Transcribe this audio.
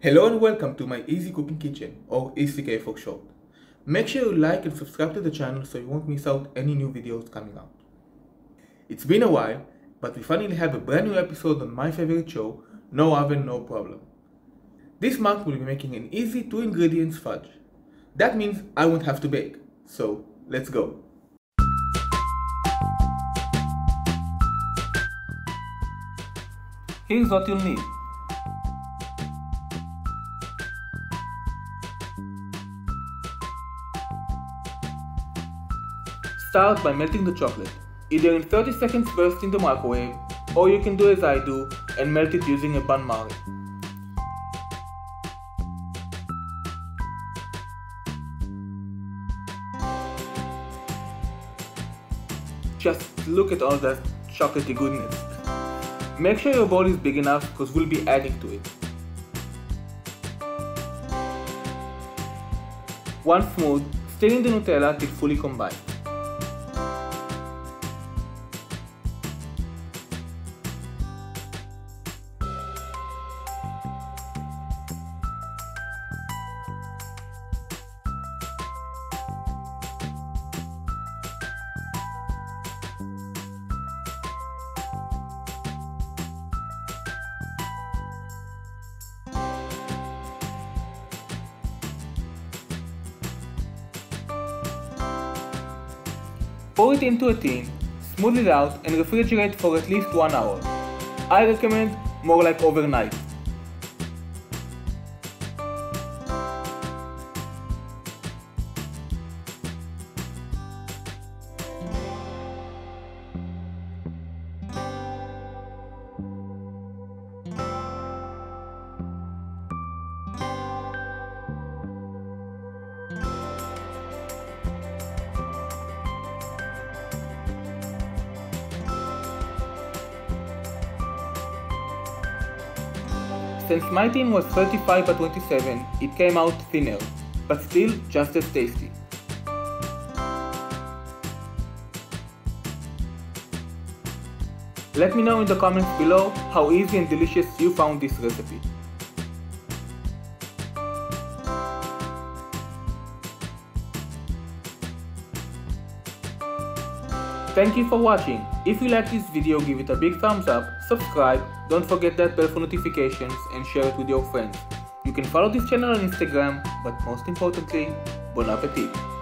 Hello and welcome to my Easy Cooking Kitchen, or EasyCooking for short. Make sure you like and subscribe to the channel so you won't miss out any new videos coming out. It's been a while, but we finally have a brand new episode on my favorite show, No Oven, No Problem. This month we'll be making an easy 2 ingredients fudge. That means I won't have to bake, so let's go. Here's what you'll need. Start by melting the chocolate, either in 30 seconds burst in the microwave, or you can do as I do and melt it using a bain-marie. Just look at all that chocolatey goodness. Make sure your bowl is big enough because we'll be adding to it. Once smooth, stir in the Nutella till fully combined. Pour it into a tin, smooth it out and refrigerate for at least 1 hour. I recommend more like overnight. Since my tin was 35 by 27, it came out thinner, but still just as tasty. Let me know in the comments below how easy and delicious you found this recipe. Thank you for watching. If you like this video, give it a big thumbs up, subscribe, don't forget that bell for notifications and share it with your friends. You can follow this channel on Instagram, but most importantly, bon appetit!